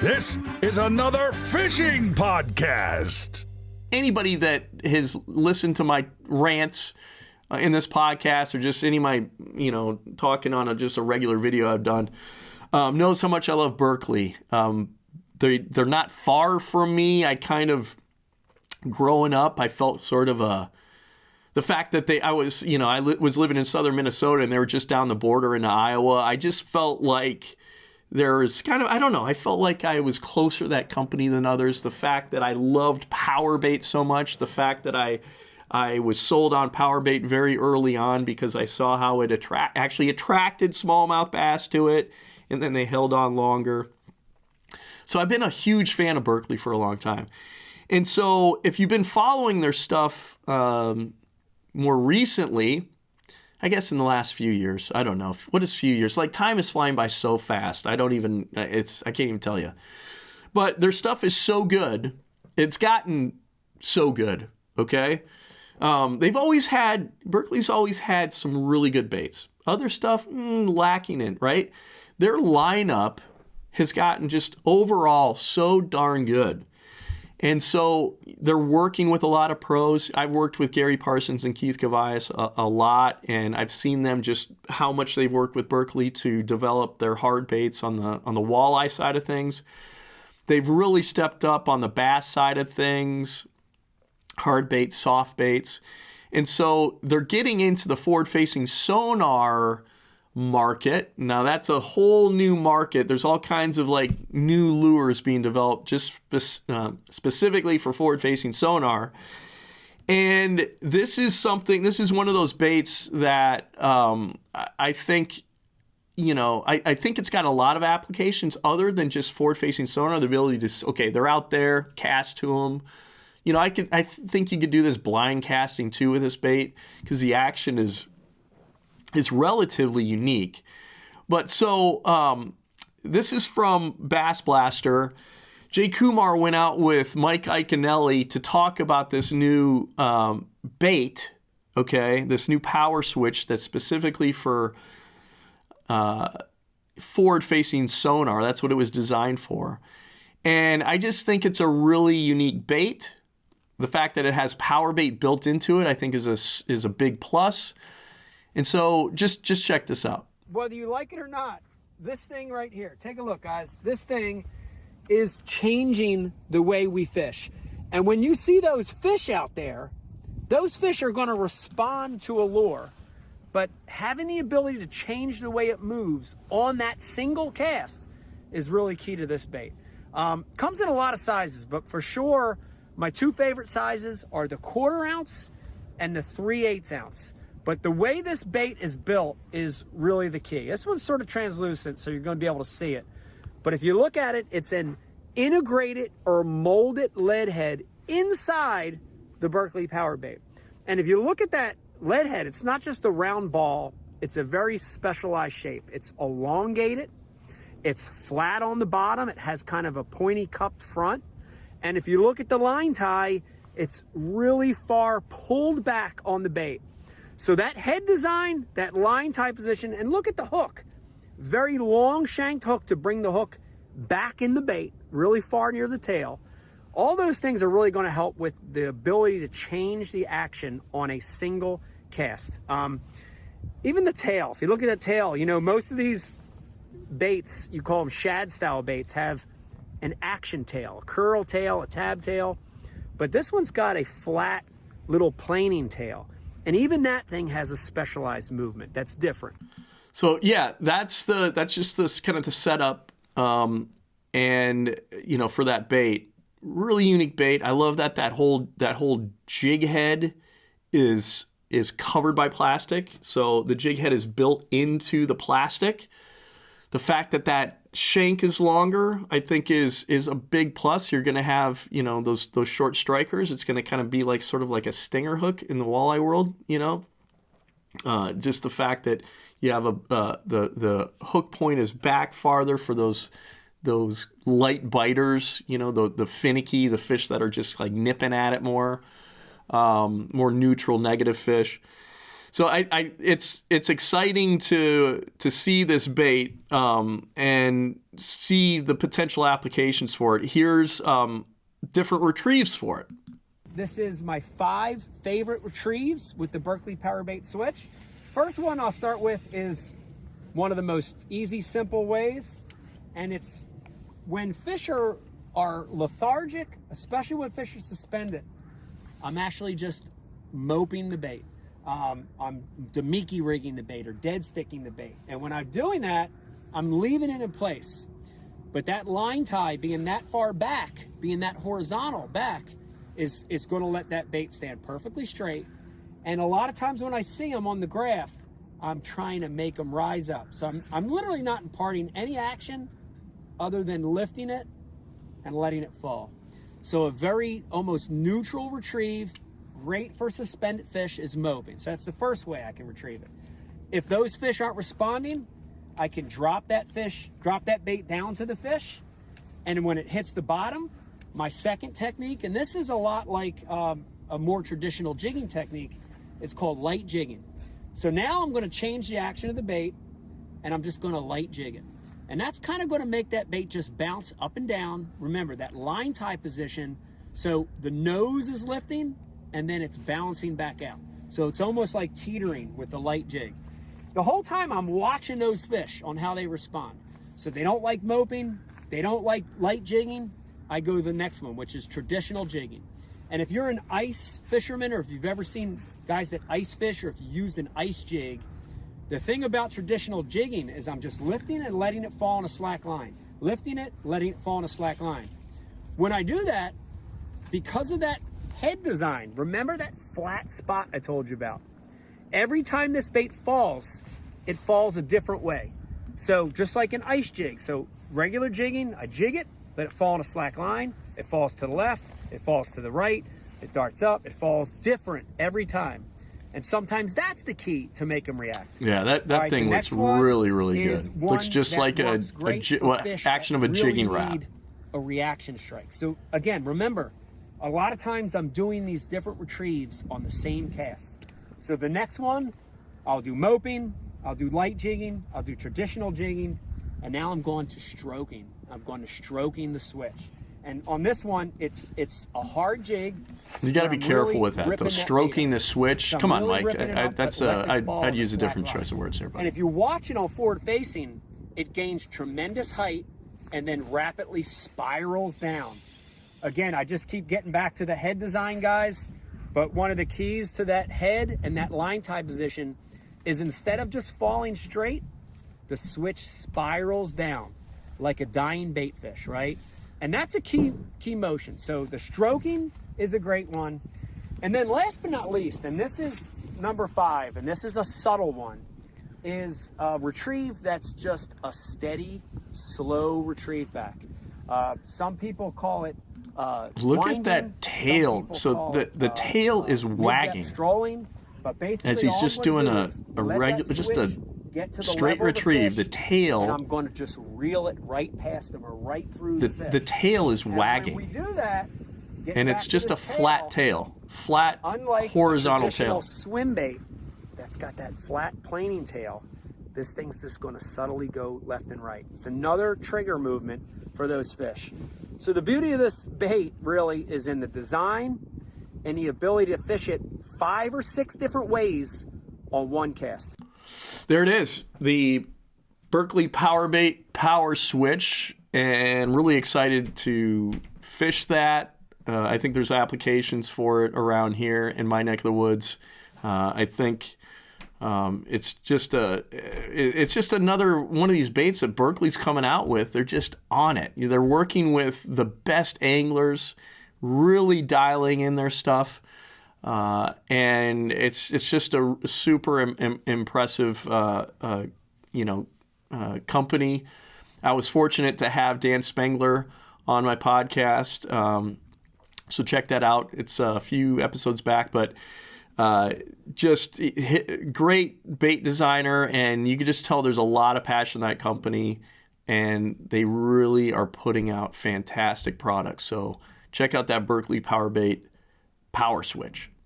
This is another fishing podcast. Anybody that has listened to my rants in this podcast, or just any of my, talking on just a regular video I've done, knows how much I love Berkley. They're not far from me. I kind of, growing up, I felt sort of the fact that I was living in southern Minnesota and they were just down the border into Iowa. I just felt like there's kind of, I don't know, I felt like I was closer to that company than others. The fact that I loved PowerBait so much, the fact that I was sold on PowerBait very early on because I saw how it actually attracted smallmouth bass to it, and then they held on longer. So I've been a huge fan of Berkley for a long time. And so if you've been following their stuff more recently, I guess in the last few years, I don't know. What is few years? Like, time is flying by so fast. I can't even tell you. But their stuff is so good. It's gotten so good, okay? Berkley's always had some really good baits. Other stuff, lacking in, right? Their lineup has gotten just overall so darn good. And so they're working with a lot of pros. I've worked with Gary Parsons and Keith Gavias a lot, and I've seen them just how much they've worked with Berkley to develop their hard baits on the walleye side of things. They've really stepped up on the bass side of things, hard baits, soft baits. And so they're getting into the forward-facing sonar market. Now that's a whole new market. There's all kinds of new lures being developed just specifically for forward-facing sonar. And this is one of those baits that I think, I think it's got a lot of applications other than just forward-facing sonar. The ability to, they're out there, cast to them. I think you could do this blind casting too with this bait because the action is relatively unique. But so this is from Bass Blaster. Jay Kumar went out with Mike Iaconelli to talk about this new bait, this new power switch that's specifically for forward-facing sonar. That's what it was designed for. And I just think it's a really unique bait. The fact that it has PowerBait built into it, I think, is a big plus. And so just check this out. Whether you like it or not, this thing right here, take a look, guys. This thing is changing the way we fish. And when you see those fish out there, those fish are going to respond to a lure. But having the ability to change the way it moves on that single cast is really key to this bait. Comes in a lot of sizes, but for sure, my two favorite sizes are the 1/4 ounce and the 3/8 ounce. But the way this bait is built is really the key. This one's sort of translucent, so you're going to be able to see it. But if you look at it, it's an integrated or molded lead head inside the Berkley PowerBait. And if you look at that lead head, it's not just a round ball. It's a very specialized shape. It's elongated. It's flat on the bottom. It has kind of a pointy cupped front. And if you look at the line tie, it's really far pulled back on the bait. So that head design, that line tie position, and look at the hook. Very long shanked hook to bring the hook back in the bait, really far near the tail. All those things are really going to help with the ability to change the action on a single cast. Even the tail, if you look at that tail, most of these baits, you call them shad style baits, have an action tail, a curl tail, a tab tail. But this one's got a flat little planing tail. And even that thing has a specialized movement that's different. So yeah, that's just this kind of the setup, and for that bait, really unique bait. I love that whole jig head is covered by plastic. So the jig head is built into the plastic. The fact that shank is longer, I think, is a big plus. You're going to have, those short strikers. It's going to kind of be sort of like a stinger hook in the walleye world, Just the fact that you have the hook point is back farther for those light biters, the finicky, the fish that are just nipping at it more neutral, negative fish. So it's exciting to see this bait, and see the potential applications for it, here's different retrieves for it. This is my 5 favorite retrieves with the Berkley PowerBait switch. First one I'll start with is one of the most easy, simple ways, and it's when fish are lethargic, especially when fish are suspended. I'm actually just moping the bait. I'm Damiki rigging the bait or dead sticking the bait. And when I'm doing that, I'm leaving it in place. But that line tie being that far back, being that horizontal back, is going to let that bait stand perfectly straight. And a lot of times when I see them on the graph, I'm trying to make them rise up. So I'm literally not imparting any action other than lifting it and letting it fall. So a very almost neutral retrieve, great for suspended fish, is moping. So that's the first way I can retrieve it. If those fish aren't responding, I can drop that bait down to the fish, and when it hits the bottom, my second technique, and this is a lot like a more traditional jigging technique, it's called light jigging. So now I'm going to change the action of the bait, and I'm just going to light jig it. And that's kind of going to make that bait just bounce up and down. Remember, that line tie position, so the nose is lifting, and then it's bouncing back out. So it's almost like teetering with the light jig. The whole time I'm watching those fish on how they respond. So they don't like moping, they don't like light jigging, I go to the next one, which is traditional jigging. And if you're an ice fisherman, or if you've ever seen guys that ice fish, or if you used an ice jig, the thing about traditional jigging is I'm just lifting and letting it fall on a slack line. Lifting it, letting it fall on a slack line. When I do that, because of that head design, remember that flat spot I told you about? Every time this bait falls, it falls a different way. So just like an ice jig. So regular jigging, I jig it, let it fall on a slack line, it falls to the left, it falls to the right, it darts up, it falls different every time. And sometimes that's the key to make them react. Yeah, that thing looks really, really good. Looks just like a action of a jigging rod. A reaction strike. So again, remember, a lot of times I'm doing these different retrieves on the same cast. So the next one, I'll do moping, I'll do light jigging, I'll do traditional jigging, and now I'm going to stroking. I'm going to stroking the switch. And on this one, it's a hard jig. You got to be careful with that, though. Stroking the switch. Come on, Mike. I'd use a different choice of words here. And if you watch it on forward facing, it gains tremendous height and then rapidly spirals down. Again, I just keep getting back to the head design, guys. But one of the keys to that head and that line tie position is instead of just falling straight, the switch spirals down like a dying bait fish, right? And that's a key motion. So the stroking is a great one. And then last but not least, and this is number 5, and this is a subtle one, is a retrieve that's just a steady, slow retrieve back. Some people call it look winding. at that tail. So the tail is wagging. Strolling, but basically as he's all just I'm doing gonna a do is let regular, that just switch a get to the straight level of the retrieve. fish, The tail, and I'm going to just reel it right past them or right through the fish. the tail is And wagging. when we do that, And it's just a flat tail, flat unlike horizontal a traditional tail. swim bait that's got that flat planing tail, this thing's just going to subtly go left and right. It's another trigger movement for those fish. So the beauty of this bait really is in the design and the ability to fish it 5 or 6 different ways on one cast. There it is, the Berkley PowerBait Power Switch, and really excited to fish that. I think there's applications for it around here in my neck of the woods. I think it's just another one of these baits that Berkley's coming out with. They're just on it. They're working with the best anglers, really dialing in their stuff. And it's just a super impressive, company. I was fortunate to have Dan Spengler on my podcast. So check that out. It's a few episodes back, but just great bait designer, and you can just tell there's a lot of passion in that company, and they really are putting out fantastic products. So check out that Berkley PowerBait Power Switch.